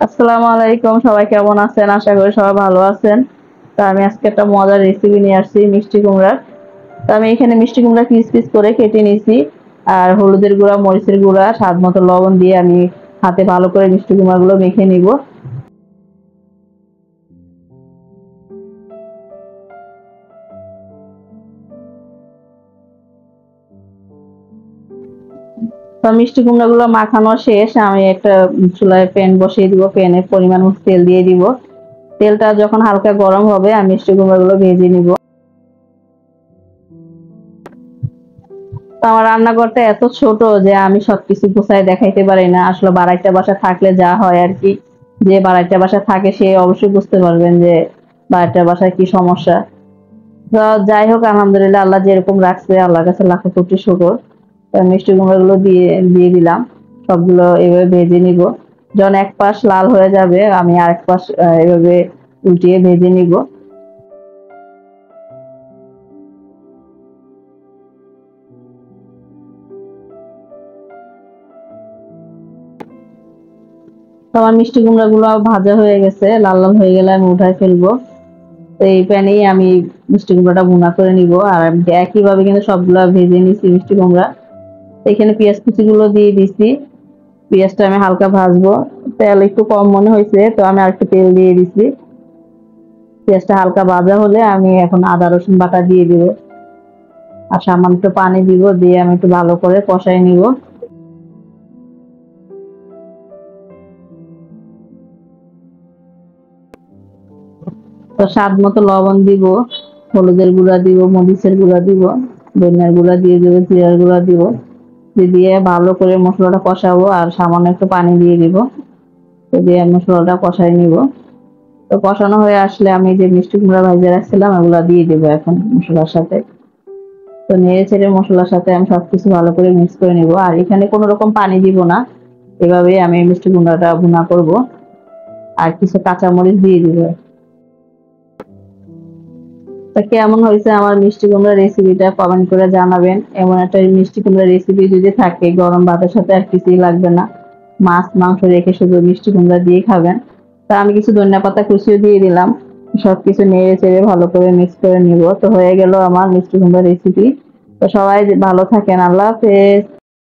আসসালামু আলাইকুম, সবাই কেমন আছেন? আশা করি সবাই ভালো আছেন। তো আমি আজকে একটা মজার রেসিপি নিয়ে আসছি মিষ্টি কুমড়ার। তো আমি এখানে মিষ্টি কুমড়া পিস পিস করে কেটে নিয়েছি। আর হলুদের গুঁড়া, মরিচের গুঁড়া, স্বাদ মতো লবণ দিয়ে আমি হাতে ভালো করে মিষ্টি কুমড়াগুলো মেখে নিব। তো মিষ্টি কুমড়াগুলো মাখানো শেষ। আমি একটা চুলায় প্যান বসিয়ে দিব, প্যানে পরিমাণ মতো তেল দিয়ে দিব। তেলটা যখন হালকা গরম হবে আমি মিষ্টি কুমড়াগুলো ভেজে নিব। তো আমার রান্নাঘরটা এত ছোট যে আমি সবকিছু গুছায় দেখাইতে পারি না। আসলে বাড়াইটা বাসা থাকলে যা হয় আর কি, যে বাড়াইটা বাসা থাকে সে অবশ্যই বুঝতে পারবেন যে বাড়াইটা বাসায় কি সমস্যা। তো যাই হোক, আলহামদুলিল্লাহ, আল্লাহ যেরকম রাখছে আল্লাহর কাছে লাখো কোটি শুকর। তো মিষ্টি কুমড়া গুলো দিয়ে দিয়ে দিলাম। সবগুলো এভাবে ভেজে নিব। যখন এক পাশ লাল হয়ে যাবে আমি আরেক পাশ এভাবে উল্টিয়ে ভেজে নিব। তো আমার মিষ্টি কুমড়া গুলো ভাজা হয়ে গেছে, লাল লাল হয়ে গেলে আমি উঠায় ফেলবো। তো এই প্যানেই আমি মিষ্টি কুমড়াটা ভুনা করে নিব। আর আমি একইভাবে কিন্তু সবগুলা ভেজে নিছি মিষ্টি কুমড়া। তো এখানে পেঁয়াজ কুচি গুলো দিয়ে দিছি। পেঁয়াজটা আমি হালকা ভাজবো। তেল একটু কম মনে হয়েছে, তো আমি আরেকটু তেল দিয়ে দিছি। পেঁয়াজটা হালকা ভাজা হলে আমি এখন আদা রসুন বাটা দিয়ে দিব। আর সামান্য একটু পানি দিব, দিয়ে আমি একটু ভালো করে কষাই নিব। তো স্বাদ মতো লবণ দিব, হলুদের গুঁড়া দিব, মরিচের গুঁড়া দিব, ধনিয়ার গুঁড়া দিয়ে দিব, জিরার গুঁড়া দিব। দিয়ে ভালো করে মশলাটা কষাবো আর সামান্য একটু পানি দিয়ে দিব। তো দিয়ে মশলাটা কষাই নিব। তো কষানো হয়ে আসলে আমি যে মিষ্টি কুমড়া ভাজে রাখছিলাম ওগুলা দিয়ে দিব এখন মশলার সাথে। তো নেড়ে ছেড়ে মশলার সাথে আমি সবকিছু ভালো করে মিক্স করে নিব। আর এখানে কোনো রকম পানি দিব না, এভাবে আমি মিষ্টি কুমড়াটা ভুনা করব। আর কিছু কাঁচামরিচ দিয়ে দিব। তা কেমন হয়েছে আমার মিষ্টি কুমড়া রেসিপিটা কমেন্ট করে জানাবেন। এমন একটা মিষ্টি কুমড়া রেসিপি যদি থাকে গরম ভাতের সাথে আর কিছুই লাগবে না। মাছ মাংস রেখে শুধু মিষ্টি কুমড়া দিয়ে খাবেন। তা আমি কিছু ধনিয়া পাতা কুচিও দিয়ে দিলাম। সবকিছু নেড়ে চেড়ে ভালো করে মিক্স করে নিব। তো হয়ে গেল আমার মিষ্টি কুমড়া রেসিপি। তো সবাই ভালো থাকেন, আল্লাহ হাফেজ।